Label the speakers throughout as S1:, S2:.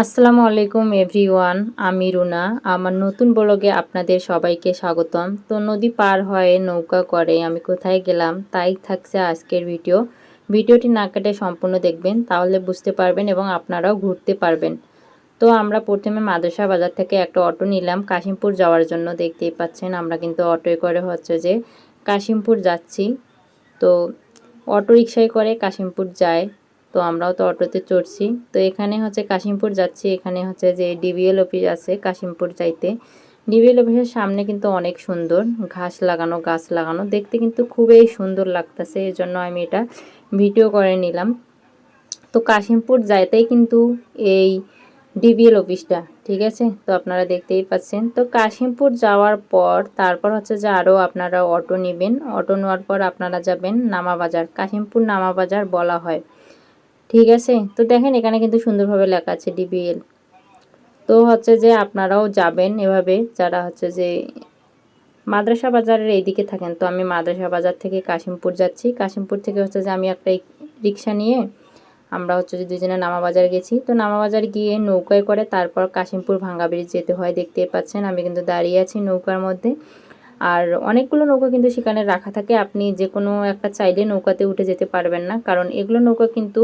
S1: আসসালামু আলাইকুম এভরিওয়ান। আমি রুনা। আমার নতুন ব্লগে আপনাদের সবাইকে স্বাগতম। তো নদী পার হয়ে নৌকা করে আমি কোথায় গেলাম তাই থাকছে আজকের ভিডিওটি না কেটে সম্পূর্ণ দেখবেন, তাহলে বুঝতে পারবেন এবং আপনারাও ঘুরতে পারবেন। তো আমরা প্রথমে মাদ্রাসা বাজার থেকে একটা অটো নিলাম কাশিমপুর যাওয়ার জন্য। দেখতেই পাচ্ছেন আমরা কিন্তু অটোয় করে যে কাশিমপুর যাচ্ছি। তো অটো রিকশায় করে কাশিমপুর যায়। তো আমরাও তো অটোতে চড়ছি। তো এখানে কাশিমপুর যাচ্ছি। এখানে যে ডিবিএল অফিস আছে কাশিমপুর যাইতে। ডিবিএল অফিসের সামনে কিন্তু অনেক সুন্দর ঘাস লাগানো, গাছ লাগানো, দেখতে কিন্তু খুবই সুন্দর লাগতেছে। এই জন্য আমি এটা ভিডিও করে নিলাম। তো কাশিমপুর যাইতেই কিন্তু এই ডিবিএল অফিসটা, ঠিক আছে। তো আপনারা দেখতেই পাচ্ছেন। তো কাশিমপুর যাওয়ার পর তারপর যে আরও আপনারা অটো নেবেন। অটো নেওয়ার পর আপনারা যাবেন নামাবাজার, কাশিমপুর নামাবাজার বলা হয়, ঠিক আছে। তো দেখেন এখানে কিন্তু সুন্দরভাবে লেখা আছে ডিবিএল। তো যে আপনারাও যাবেন এভাবে, যারা যে মাদ্রাসা বাজারের এইদিকে থাকেন। তো আমি মাদ্রাসা বাজার থেকে কাশিমপুর যাচ্ছি। কাশিমপুর থেকে যে আমি একটা রিক্সা নিয়ে আমরা যে দুজনে নামাবাজার গেছি। তো নামাবাজার গিয়ে নৌকায় করে তারপর কাশিমপুর ভাঙ্গা ব্রিজ যেতে হয়। দেখতেই পাচ্ছেন আমি কিন্তু দাঁড়িয়ে আছি নৌকার মধ্যে। আর অনেকগুলো নৌকা কিন্তু সেখানে রাখা থাকে। আপনি যে কোনো একটা চাইলে নৌকাতে উঠে যেতে পারবেন না, কারণ এগুলো নৌকা কিন্তু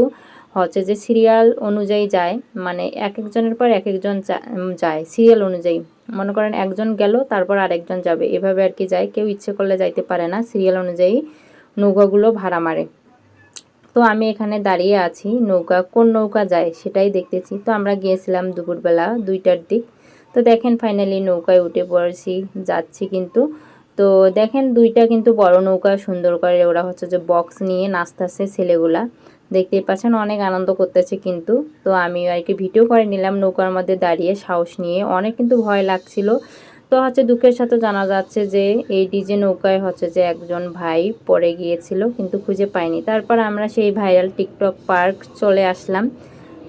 S1: যে সিরিয়াল অনুযায়ী যায়, মানে এক একজনের পর এক একজন যায় সিরিয়াল অনুযায়ী। মনে করেন একজন গেল তারপর আরেকজন যাবে, এভাবে আর কি যায়। কেউ ইচ্ছে করলে যাইতে পারে না, সিরিয়াল অনুযায়ী নৌকাগুলো ভাড়া মারে। তো আমি এখানে দাঁড়িয়ে আছি, কোন নৌকা যায় সেটাই দেখতেছি। তো আমরা গিয়েছিলাম দুপুরবেলা 2টার দিক। তো দেখেন ফাইনালি নৌকায় উঠে পড়েছি, যাচ্ছি কিন্তু। তো দেখেন দুইটা কিন্তু বড় নৌকা, সুন্দর করে ওরা যে বক্স নিয়ে নাচতেছে ছেলেগুলা, দেখতেই পাচ্ছেন অনেক আনন্দ করতেছে কিন্তু। তো আমি আর কি ভিডিও করে নিলাম নৌকার মধ্যে দাঁড়িয়ে সাহস নিয়ে। অনেক কিন্তু ভয় লাগছিল। তো দুঃখের সাথে জানা যাচ্ছে যে এই ডিজে নৌকায় যে একজন ভাই পড়ে গিয়েছিল কিন্তু খুঁজে পাইনি। তারপর আমরা সেই ভাইরাল টিকটক পার্ক চলে আসলাম,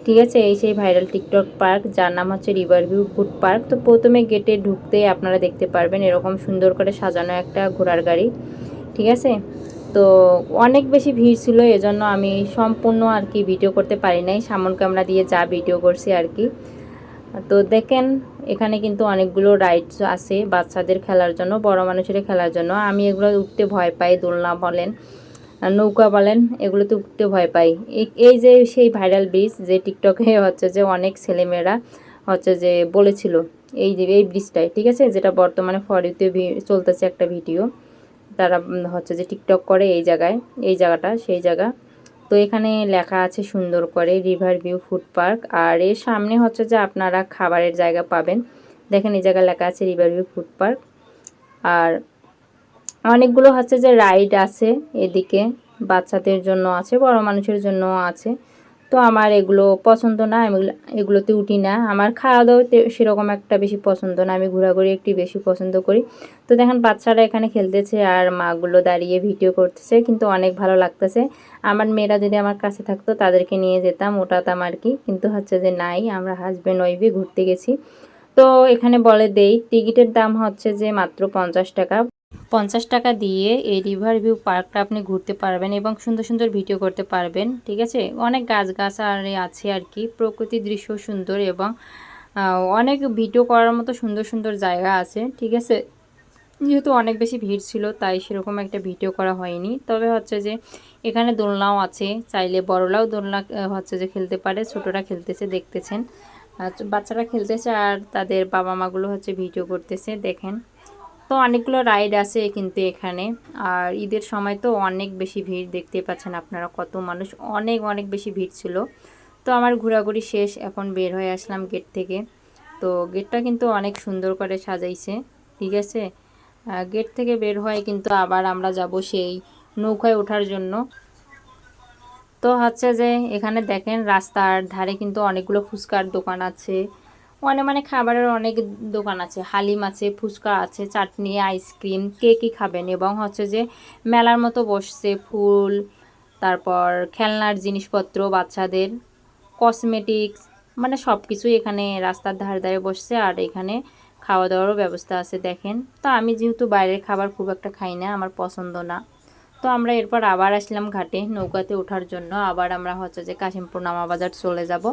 S1: ঠিক আছে। এই সেই ভাইরাল টিকটক পার্ক, যার নাম রিভার ভিউ ফুড পার্ক। তো প্রথমে গেটে ঢুকতেই আপনারা দেখতে পারবেন এরকম সুন্দর করে সাজানো একটা ঘোড়ার গাড়ি, ঠিক আছে। তো অনেক বেশি ভিড় ছিল, এজন্য আমি সম্পূর্ণ আর কি ভিডিও করতে পারি নাই, সামন ক্যামেরা দিয়ে যা ভিডিও করছি আর কি। তো দেখেন এখানে কিন্তু অনেকগুলো রাইডস আছে বাচ্চাদের খেলার জন্য, বড় মানুষের খেলার জন্য। আমি এগুলো উঠতে ভয় পাই, দোলনা বলেন নৌকা বলেন এগুলোতে উঠতে ভয় পাই। এই যে সেই ভাইরাল ব্রিজ, যে টিকটকে যে অনেক ছেলেমেয়েরা যে বলেছিল এই ব্রিজটাই, ঠিক আছে, যেটা বর্তমানে ফরিতে চলতেছে একটা ভিডিও। তারা যে টিকটক করে এই জায়গাটা সেই জায়গা। তো এখানে লেখা আছে সুন্দর করে রিভার ভিউ ফুড পার্ক। আর এর সামনে যে আপনারা খাবারের জায়গা পাবেন। দেখেন এই জায়গায় লেখা আছে রিভার ভিউ ফুড পার্ক। আর অনেকগুলো যে রাইড আছে এদিকে, বাচ্চাদের জন্য আছে, বড় মানুষের জন্য আছে। তো আমার এগুলো পছন্দ না, আমি এগুলোতে উঠি না। আমার খাওয়া দাওয়াতে সেরকম একটা বেশি পছন্দ না, আমি ঘোরাঘুরি একটু বেশি পছন্দ করি। তো দেখেন বাচ্চারা এখানে খেলতেছে আর মাগুলো দাঁড়িয়ে ভিডিও করতেছে, কিন্তু অনেক ভালো লাগতেছে। আমার মেয়েরা যদি আমার কাছে থাকতো তাদেরকে নিয়ে যেতাম, ওঠাতাম আর কি, কিন্তু যে নাই, আমরা হাজব্যান্ড ওয়াইফে ঘুরতে গেছি। তো এখানে বলে দেই টিকিটের দাম যে মাত্র 50 টাকা। 50 টাকা দিয়ে এই রিভার ভিউ পার্কটা আপনি ঘুরতে পারবেন এবং সুন্দর সুন্দর ভিডিও করতে পারবেন, ঠিক আছে। অনেক গাছগাছালি আছে আর কি, প্রকৃতির দৃশ্য সুন্দর এবং অনেক ভিডিও করার মতো সুন্দর সুন্দর জায়গা আছে, ঠিক আছে। যেহেতু অনেক বেশি ভিড় ছিল তাই সেরকম একটা ভিডিও করা হয়নি। তবে যে এখানে দোলনাও আছে, চাইলে বড়রাও দোলনা যে খেলতে পারে, ছোটরা খেলতেছে দেখতেছেন, বাচ্চারা খেলতেছে আর তাদের বাবা মাগুলো ভিডিও করতেছে, দেখেন। তো অনেকগুলো রাইড আছে কিন্তু এখানে। আর ঈদের সময় তো অনেক বেশি ভিড়, দেখতে পাচ্ছেন আপনারা কত মানুষ, অনেক অনেক বেশি ভিড় ছিল। তো আমার ঘোরাঘুরি শেষ, এখন বের হয়ে আসলাম গেট থেকে। তো গেটটা কিন্তু অনেক সুন্দর করে সাজাইছে, ঠিক আছে। গেট থেকে বের হয় কিন্তু আবার আমরা যাব সেই নৌকায় ওঠার জন্য। তো যে এখানে দেখেন রাস্তার ধারে কিন্তু অনেকগুলো ফুচকার দোকান আছে, মানে খাবারের অনেক দোকান আছে, হালিম আছে, ফুচকা আছে, চাটনি, আইসক্রিম, কে কী খাবেন। এবং যে মেলার মতো বসছে, ফুল, তারপর খেলনার জিনিসপত্র, বাচ্চাদের কসমেটিক্স, মানে সব কিছুই এখানে রাস্তার ধারে ধারে বসছে। আর এখানে খাওয়া দাওয়ারও ব্যবস্থা আছে দেখেন। তো আমি যেহেতু বাইরের খাবার খুব একটা খাই না, আমার পছন্দ না, তো আমরা এরপর আবার আসলাম ঘাটে নৌকাতে ওঠার জন্য। আবার আমরা হচ্ছে যে কাশিমপুর নামা বাজার চলে যাব।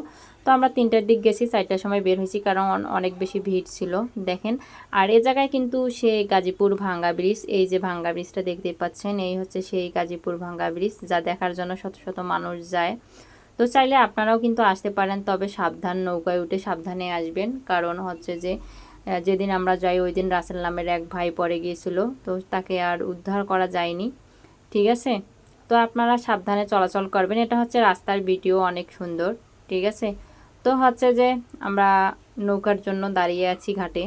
S1: তো আমরা 3টার দিক গেছি, 4টার সময় বের হয়েছি, কারণ অনেক বেশি ভিড় ছিল দেখেন। আর এই জায়গায় কিন্তু সেই গাজীপুর ভাঙ্গা ব্রিজ, এই যে ভাঙ্গা ব্রিজটা দেখতে পাচ্ছেন, এই হচ্ছে সেই গাজীপুর ভাঙ্গা ব্রিজ, যা দেখার জন্য শত শত মানুষ যায়। তো চাইলে আপনারাও কিন্তু আসতে পারেন, তবে সাবধান, নৌকায় উঠে সাবধানে আসবেন। কারণ হচ্ছে যে যেদিন আমরা যাই ওই দিন রাসেল নামের এক ভাই পড়ে গিয়েছিল, তো তাকে আর উদ্ধার করা যায়নি, ঠিক আছে। তো আপনারা সাবধানে চলাচল করবেন। এটা হচ্ছে রাস্তার ভিডিও, অনেক সুন্দর, ঠিক আছে। তো হচ্ছে যে আমরা নৌকার জন্য দাঁড়িয়ে আছি ঘাটে।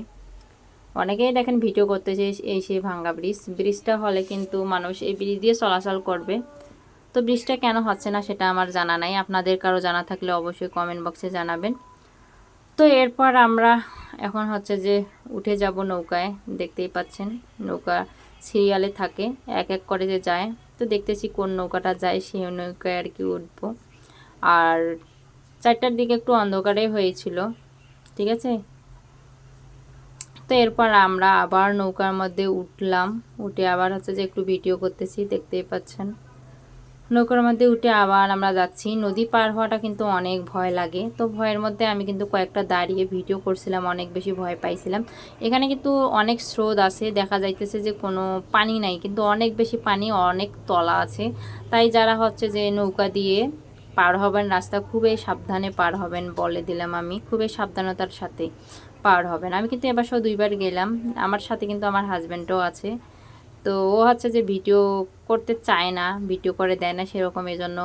S1: অনেকেই দেখেন ভিডিও করতেছে এই সেই ভাঙ্গা ব্রিজটা হলে কিন্তু মানুষ এই ব্রিজ দিয়ে চলাচল করবে। তো ব্রিজটা কেন হচ্ছে না সেটা আমার জানা নাই, আপনাদের কারো জানা থাকলে অবশ্যই কমেন্ট বক্সে জানাবেন। তো এরপর আমরা এখন হচ্ছে যে উঠে যাব নৌকায়। দেখতেই পাচ্ছেন নৌকা সিরিয়ালে থাকে, এক এক করে যে যায়। তো দেখতেছি কোন নৌকাটা যায়, সেই নৌকায় আর কি উঠবো। আর 4টার দিকে একটু অন্ধকারে হয়েছিল, ঠিক আছে। তো এরপর আমরা আবার নৌকার মধ্যে উঠলাম, উঠে আবার হচ্ছে যে একটু ভিডিও করতেছি, দেখতেই পাচ্ছেন। নৌকার মধ্যে উঠে আবার আমরা যাচ্ছি। নদী পার হওয়াটা কিন্তু অনেক ভয় লাগে। তো ভয়ের মধ্যে আমি কিন্তু কয়েকটা দাঁড়িয়ে ভিডিও করছিলাম, অনেক বেশি ভয় পাইছিলাম। এখানে কিন্তু অনেক স্রোত আছে, দেখা যাইতেছে যে কোনো পানি নাই, কিন্তু অনেক বেশি পানি, অনেক তলা আছে। তাই যারা হচ্ছে যে নৌকা দিয়ে পার হবেন রাস্তা, খুবই সাবধানে পার হবেন, বলে দিলাম আমি, খুবই সাবধানতার সাথে পার হবেন। আমি কিন্তু এবার 2বার গেলাম, আমার সাথে কিন্তু আমার হাজব্যান্ডও আছে। তো ও হচ্ছে যে ভিডিও করতে চায় না, ভিডিও করে দেয় না সেরকম, এজন্য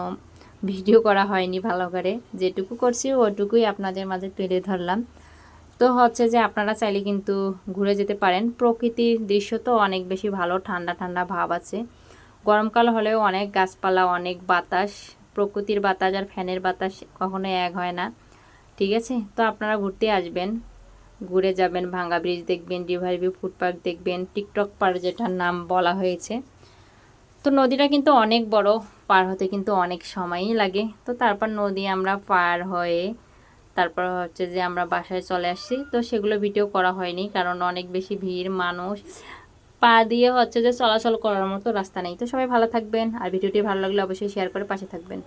S1: ভিডিও করা হয়নি ভালো করে। যেটুকু করছি ওটুকুই আপনাদের মাঝে তুলে ধরলাম। তো হচ্ছে যে আপনারা চাইলে কিন্তু ঘুরে যেতে পারেন। প্রকৃতির দৃশ্য তো অনেক বেশি ভালো, ঠান্ডা ঠান্ডা ভাব আছে। গরমকাল হলেও অনেক গাছপালা, অনেক বাতাস, প্রকৃতির বাতাস আর ফ্যানের বাতাস কখনোই এক হয় না, ঠিক আছে। তো আপনারা ঘুরতে আসবেন, ঘুরে যাবেন, ভাঙ্গা ব্রিজ দেখবেন, রিভার ভিউ ফুড পার্ক দেখবেন, টিকটক পার্ক যেটার নাম বলা হয়েছে। তো নদীটা কিন্তু অনেক বড়, পার হতে কিন্তু অনেক সময়ই লাগে। তো তারপর নদী আমরা পার হয়ে তারপর হচ্ছে যে আমরা বাসায় চলে আসছি। তো সেগুলো ভিডিও করা হয়নি, কারণ অনেক বেশি ভিড়, মানুষ, পা দিয়ে হচ্ছে যে চলাচল করার মতো রাস্তা নেই। তো সবাই ভালো থাকবেন, আর ভিডিওটি ভালো লাগলে অবশ্যই শেয়ার করে পাশে থাকবেন।